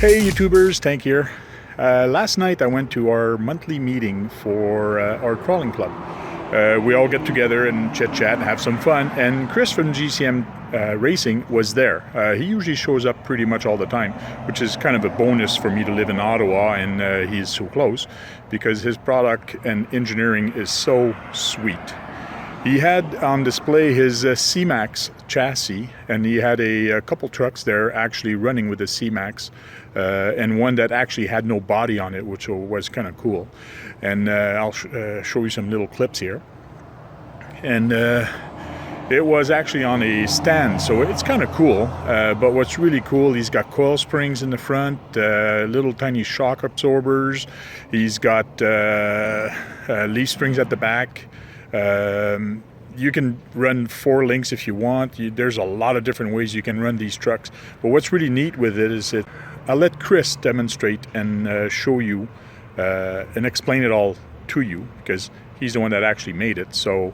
Hey YouTubers, Tank here. Last night I went to our monthly meeting for our crawling club. We all get together and chit-chat and have some fun, and Chris from GCM Racing was there. He usually shows up pretty much all the time, which is kind of a bonus for me to live in Ottawa and he's so close, because his product and engineering is so sweet. He had on display his CMAX chassis, and he had a couple trucks there actually running with the CMAX, and one that actually had no body on it, which was kind of cool. And I'll show you some little clips here. And it was actually on a stand, so it's kind of cool. But what's really cool, he's got coil springs in the front, little tiny shock absorbers. He's got leaf springs at the back. You can run 4 links if you want. There's a lot of different ways you can run these trucks. But what's really neat with it is that I'll let Chris demonstrate and show you and explain it all to you, because he's the one that actually made it. So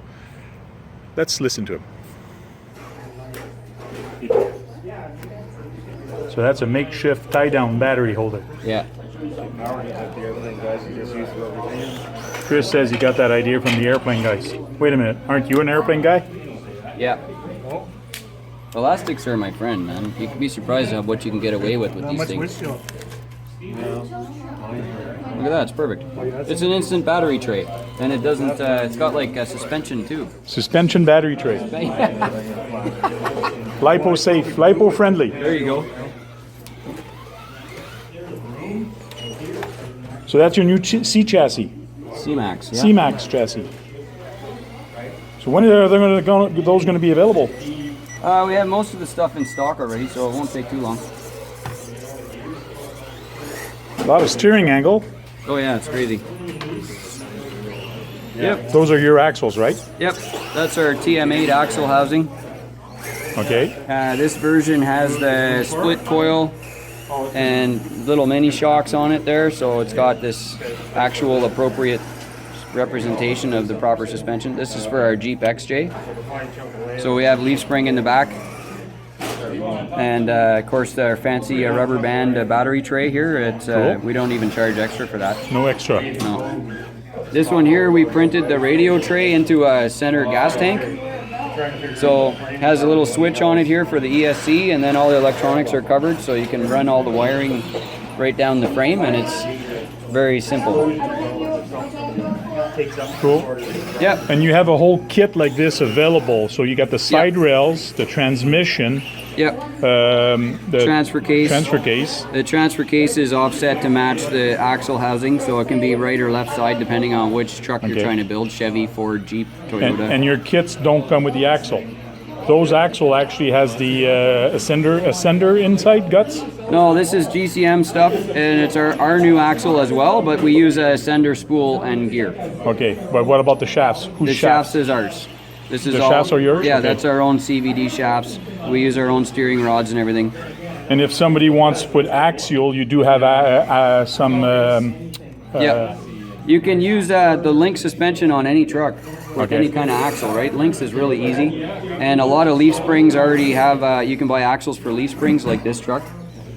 let's listen to him. So that's a makeshift tie-down battery holder. Yeah. Chris says he got that idea from the airplane guys. Wait a minute, aren't you an airplane guy? Yeah. Elastics are my friend, man. You can be surprised at what you can get away with these things. Look at that, it's perfect. It's an instant battery tray, and it doesn't. It's got like a suspension too. Suspension battery tray. Lipo safe, lipo friendly. There you go. So that's your new C chassis. CMAX. Yeah. CMAX chassis. So when are those going to be available? We have most of the stuff in stock already, so it won't take too long. A lot of steering angle. Oh yeah, it's crazy. Yep. Those are your axles, right? Yep. That's our TM8 axle housing. Okay. This version has the split coil and little mini shocks on it there, so it's got this actual appropriate representation of the proper suspension. This is for our Jeep XJ. So we have leaf spring in the back, and of course our fancy rubber band battery tray here. It's cool. We don't even charge extra for that. No extra. No. This one here, we printed the radio tray into a center gas tank. So it has a little switch on it here for the ESC, and then all the electronics are covered, so you can run all the wiring right down the frame, and it's very simple. Cool. Yeah. And you have a whole kit like this available. So you got the side rails, the transmission, Yep. the transfer case. Transfer case. The transfer case is offset to match the axle housing, so it can be right or left side depending on which truck you're trying to build, Chevy, Ford, Jeep, Toyota. And your kits don't come with the axle. Those axle actually has the ascender inside guts? No, this is GCM stuff, and it's our new axle as well, but we use a ascender spool and gear. Okay, but what about the shafts? The shafts is ours. This is the all, shafts are yours? Yeah, Okay. that's our own CVD shafts. We use our own steering rods and everything. And if somebody wants to put axial, you do have some... Yeah. You can use the link suspension on any truck with any kind of axle, right? Links is really easy. And a lot of leaf springs already have, you can buy axles for leaf springs like this truck.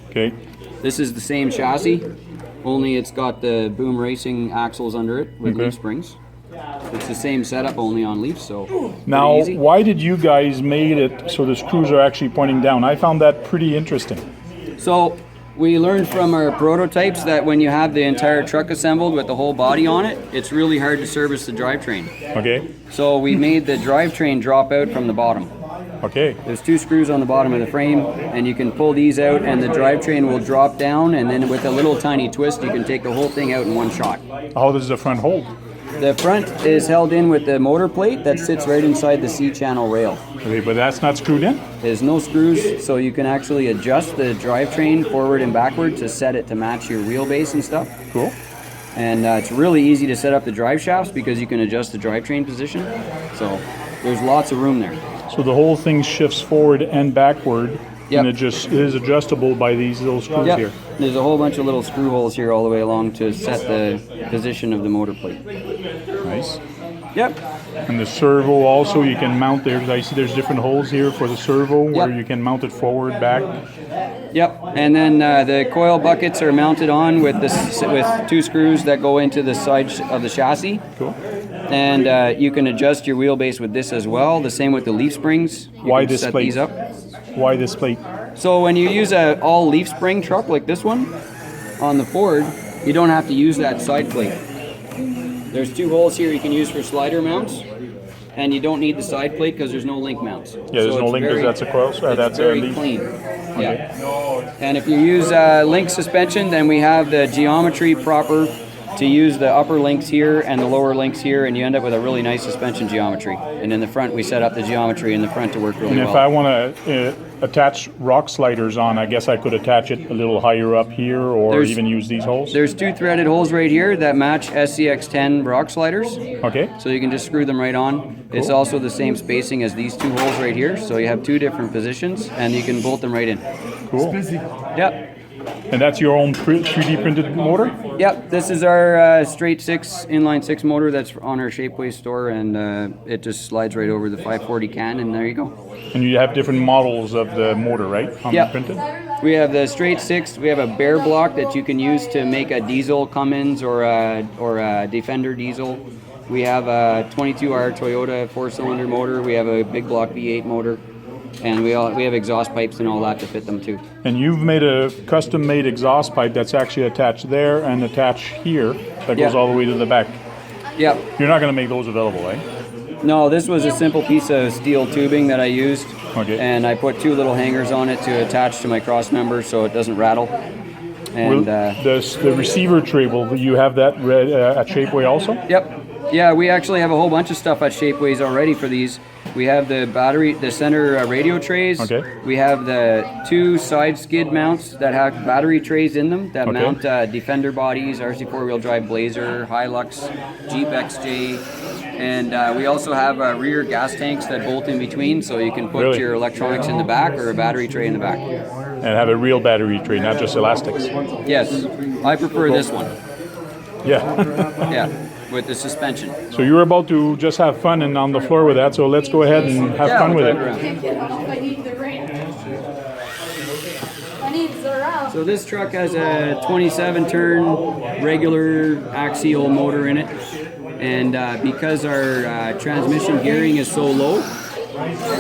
Okay. This is the same chassis, only it's got the Boom Racing axles under it with leaf springs. It's the same setup, only on leaf, so Now, easy. why did you guys made it so the screws are actually pointing down? I found that pretty interesting. So we learned from our prototypes that when you have the entire truck assembled with the whole body on it, it's really hard to service the drivetrain. Okay. So we made the drivetrain drop out from the bottom. Okay. There's 2 screws on the bottom of the frame, and you can pull these out and the drivetrain will drop down, and then with a little tiny twist you can take the whole thing out in one shot. How does the front hold? The front is held in with the motor plate that sits right inside the C-channel rail. Okay, but that's not screwed in? There's no screws, so you can actually adjust the drivetrain forward and backward to set it to match your wheelbase and stuff. Cool. And it's really easy to set up the drive shafts because you can adjust the drivetrain position. So there's lots of room there. So the whole thing shifts forward and backward, Yep. and it just is adjustable by these little screws Yep. here. There's a whole bunch of little screw holes here all the way along to set the position of the motor plate. Nice. Yep. And the servo also, you can mount there. I see there's different holes here for the servo where Yep. you can mount it forward, back. Yep, and then the coil buckets are mounted on with with 2 screws that go into the side of the chassis. Cool. And you can adjust your wheelbase with this as well. The same with the leaf springs. You Why can this set plate? these up. Why this plate? So when you use a all leaf spring truck like this one on the Ford, you don't have to use that side plate. There's 2 holes here you can use for slider mounts, and you don't need the side plate because there's no link mounts. Yeah, there's no link because that's a coil. That's very a leaf. clean. Yeah. And if you use link suspension, then we have the geometry proper to use the upper links here and the lower links here, and you end up with a really nice suspension geometry. And in the front, we set up the geometry in the front to work really well. And if I want to attach rock sliders on, I guess I could attach it a little higher up here, or even use these holes? There's 2 threaded holes right here that match SCX10 rock sliders. Okay. So you can just screw them right on. Cool. It's also the same spacing as these 2 holes right here, so you have 2 different positions, and you can bolt them right in. Cool. Yep. And that's your own 3D printed motor? Yep, this is our straight 6 inline 6 motor that's on our Shapeways store, and it just slides right over the 540 can, and there you go. And you have different models of the motor, right? Yep. Printed? We have the straight 6. We have a bare block that you can use to make a diesel Cummins or a Defender diesel. We have a 22R Toyota 4-cylinder motor. We have a big block V8 motor. And we have exhaust pipes and all that to fit them too. And you've made a custom-made exhaust pipe that's actually attached there and attached here that goes all the way to the back. Yep. You're not going to make those available, eh? No, this was a simple piece of steel tubing that I used. Okay. And I put 2 little hangers on it to attach to my cross member so it doesn't rattle. And the receiver tray, will you have that at Shapeway also? Yep. Yeah, we actually have a whole bunch of stuff at Shapeways already for these. We have the center radio trays. Okay. We have the 2 side skid mounts that have battery trays in them that mount Defender bodies, RC 4-wheel drive Blazer, Hilux, Jeep XJ. And we also have rear gas tanks that bolt in between, so you can put your electronics in the back or a battery tray in the back. And have a real battery tray, not just elastics. Yes, I prefer this one. Yeah. Yeah. With the suspension. So you're about to just have fun and on the floor with that, so let's go ahead and have fun with it. So this truck has a 27-turn regular axial motor in it, and because our transmission gearing is so low,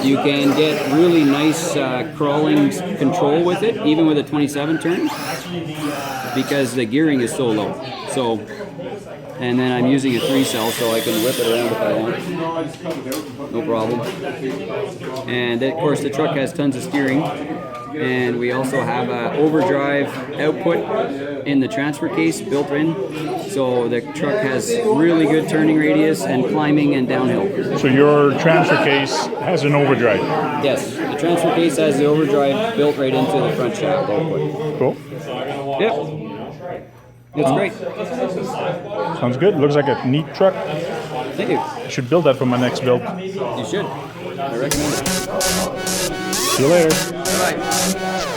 you can get really nice crawling control with it, even with a 27-turn, because the gearing is so low. So. And then I'm using a 3-cell so I can whip it around if I want. No problem. And of course the truck has tons of steering. And we also have an overdrive output in the transfer case built in. So the truck has really good turning radius and climbing and downhill. So your transfer case has an overdrive? Yes, the transfer case has the overdrive built right into the front shaft output. Cool. Yep. It's great. Sounds good. Looks like a neat truck. Thank you. I should build that for my next build. You should. I recommend it. See you later. Bye.